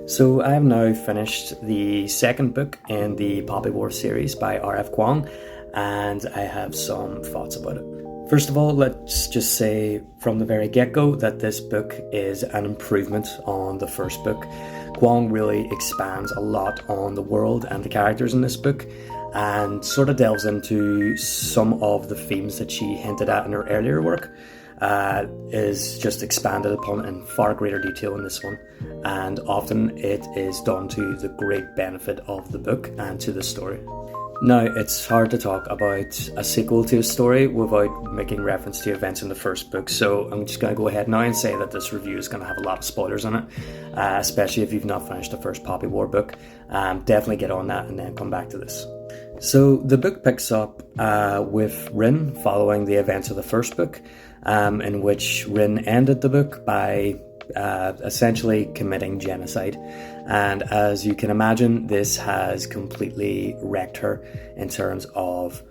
So I have now finished the second book in the Poppy War series by R.F Kuang, and I have some thoughts about it. First of all, let's just say from the very get-go that this book is an improvement on the first book. Kuang really expands a lot on the world and the characters in this book, and sort of delves into some of the themes that she hinted at in her earlier work. Is just expanded upon in far greater detail in this one, and often it is done to the great benefit of the book and to the story. Now, it's hard to talk about a sequel to a story without making reference to events in the first book, so I'm just going to go ahead now and say that this review is going to have a lot of spoilers in it, especially if you've not finished the first Poppy War book. Definitely get on that and then come back to this. So the book picks up with Rin following the events of the first book, in which Rin ended the book by essentially committing genocide. And as you can imagine, this has completely wrecked her in terms of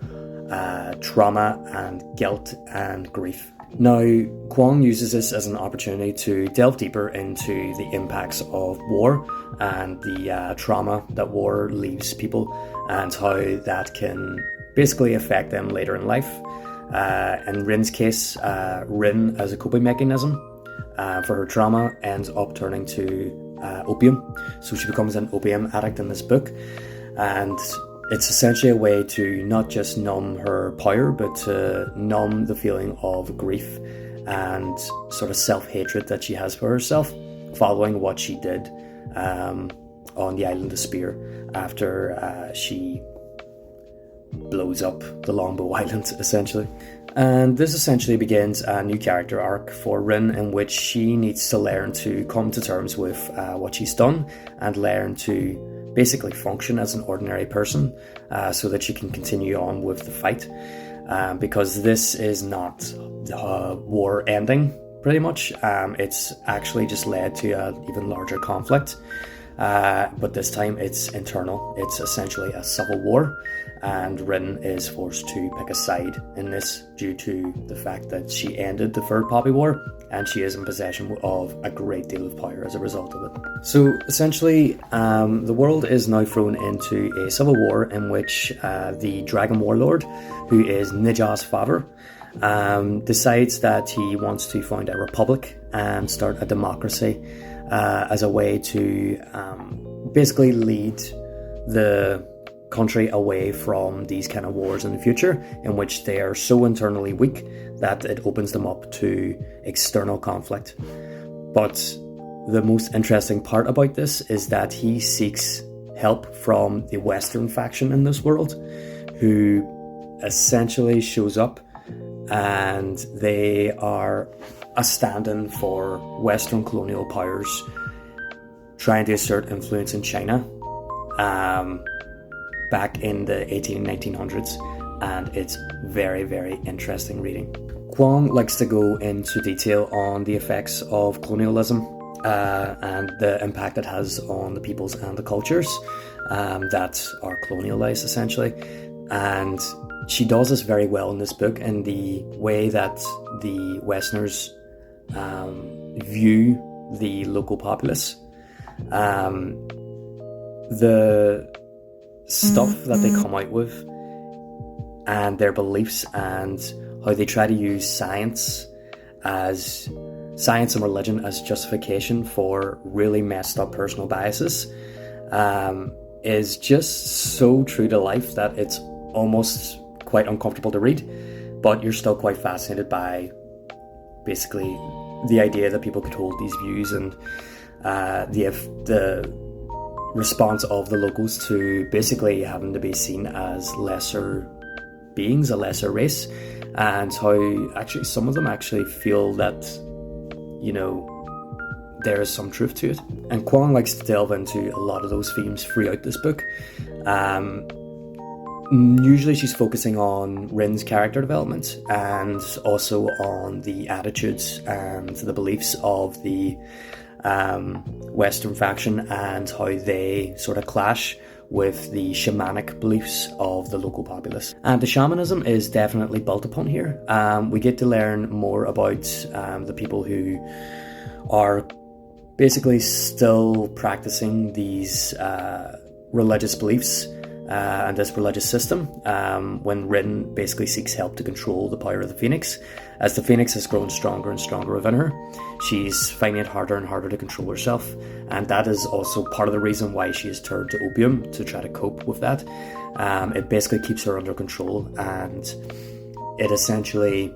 trauma and guilt and grief. Now, Kuang uses this as an opportunity to delve deeper into the impacts of war and the trauma that war leaves people, and how that can basically affect them later in life. In Rin's case, Rin, as a coping mechanism for her trauma, ends up turning to opium. So she becomes an opium addict in this book, and it's essentially a way to not just numb her power, but to numb the feeling of grief and sort of self-hatred that she has for herself following what she did on the island of Spear after she blows up the Longbow Island, essentially. And this essentially begins a new character arc for Rin, in which she needs to learn to come to terms with what she's done and learn to basically function as an ordinary person, so that she can continue on with the fight, because this is not the war ending, pretty much. It's actually just led to an even larger conflict, but this time it's internal. It's essentially a civil war, and Rin is forced to pick a side in this due to the fact that she ended the third Poppy War, and she is in possession of a great deal of power as a result of it. So essentially, the world is now thrown into a civil war in which the Dragon Warlord, who is Nija's father, decides that he wants to found a republic and start a democracy as a way to basically lead the country away from these kind of wars in the future, in which they are so internally weak that it opens them up to external conflict. But the most interesting part about this is that he seeks help from the Western faction in this world, who essentially shows up, and they are a stand-in for Western colonial powers trying to assert influence in China back in the 1900s, and it's very, very interesting reading. Kuang likes to go into detail on the effects of colonialism and the impact it has on the peoples and the cultures that are colonialized, essentially. And she does this very well in this book, in the way that the Westerners view the local populace. The stuff that they come out with and their beliefs, and how they try to use science and religion as justification for really messed up personal biases, is just so true to life that it's almost quite uncomfortable to read, but you're still quite fascinated by basically the idea that people could hold these views, and the response of the locals to basically having to be seen as lesser beings, a lesser race, and how actually some of them actually feel that, you know, there is some truth to it. And Kuang likes to delve into a lot of those themes throughout this book. Usually she's focusing on Rin's character development, and also on the attitudes and the beliefs of the Western faction, and how they sort of clash with the shamanic beliefs of the local populace. And the shamanism is definitely built upon here. We get to learn more about the people who are basically still practicing these religious beliefs and this religious system when Rin basically seeks help to control the power of the Phoenix. As the Phoenix has grown stronger and stronger within her, she's finding it harder and harder to control herself, and that is also part of the reason why she has turned to opium to try to cope with that. It basically keeps her under control, and it essentially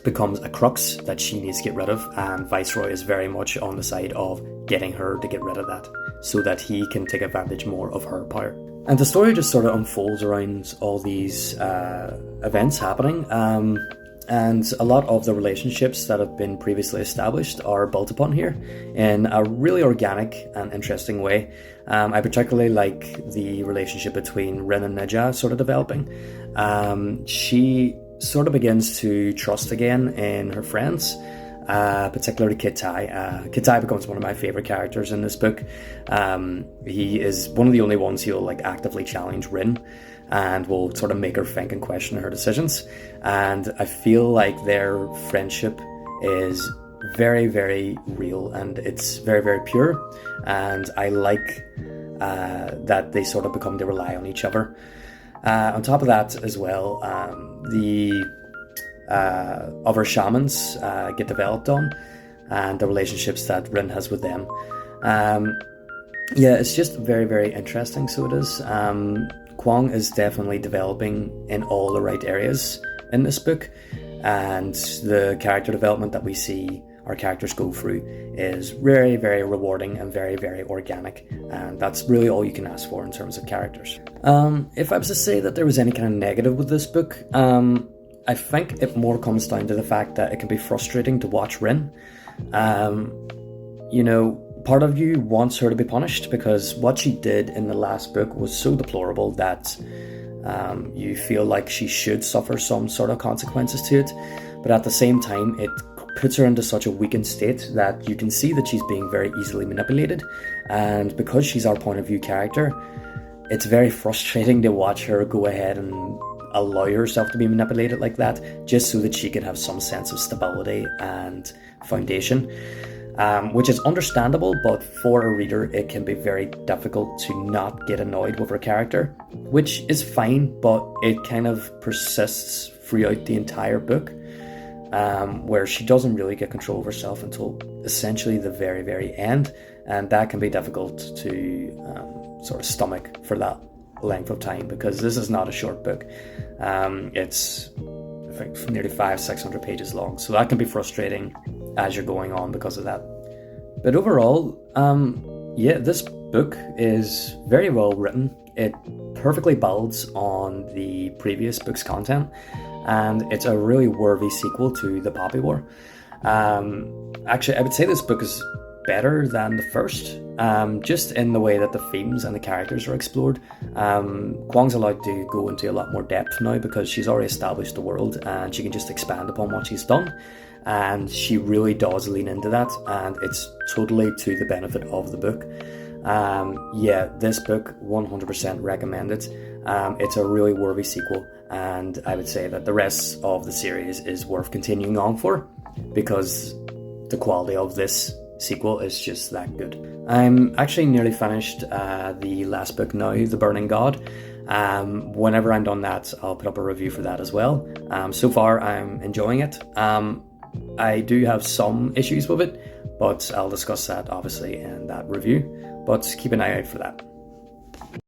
becomes a crux that she needs to get rid of, and Viceroy is very much on the side of getting her to get rid of that so that he can take advantage more of her power. And the story just sort of unfolds around all these events happening, and a lot of the relationships that have been previously established are built upon here in a really organic and interesting way. I particularly like the relationship between Rin and Neja sort of developing. She sort of begins to trust again in her friends, particularly Kid Tai. Kid Tai becomes one of my favourite characters in this book. He is one of the only ones who'll like actively challenge Rin and will sort of make her think and question her decisions. And I feel like their friendship is very, very real, and it's very, very pure. And I like that they sort of become to rely on each other. On top of that as well, the other shamans get developed on, and the relationships that Rin has with them. Yeah, it's just very, very interesting, so it is. Kuang is definitely developing in all the right areas in this book, and the character development that we see our characters go through is very, very rewarding and very, very organic, and that's really all you can ask for in terms of characters. If I was to say that there was any kind of negative with this book, I think it more comes down to the fact that it can be frustrating to watch Rin. You know, part of you wants her to be punished because what she did in the last book was so deplorable that you feel like she should suffer some sort of consequences to it. But at the same time, it puts her into such a weakened state that you can see that she's being very easily manipulated. And because she's our point of view character, it's very frustrating to watch her go ahead and allow herself to be manipulated like that, just so that she can have some sense of stability and foundation. Which is understandable, but for a reader it can be very difficult to not get annoyed with her character, which is fine, but it kind of persists throughout the entire book, where she doesn't really get control of herself until essentially the very, very end, and that can be difficult to sort of stomach for that length of time, because this is not a short book. It's I think nearly 500-600 pages long, so that can be frustrating as you're going on because of that. But overall, yeah, this book is very well written. It perfectly builds on the previous book's content, and it's a really worthy sequel to The Poppy War. Actually, I would say this book is better than the first, just in the way that the themes and the characters are explored. Kuang's allowed to go into a lot more depth now because she's already established the world and she can just expand upon what she's done, and she really does lean into that, and it's totally to the benefit of the book. Yeah, this book 100% recommended. It's a really worthy sequel, and I would say that the rest of the series is worth continuing on for because the quality of this sequel is just that good. I'm actually nearly finished the last book now, The Burning God. Whenever I'm done that, I'll put up a review for that as well. So far, I'm enjoying it. I do have some issues with it, but I'll discuss that obviously in that review. But keep an eye out for that.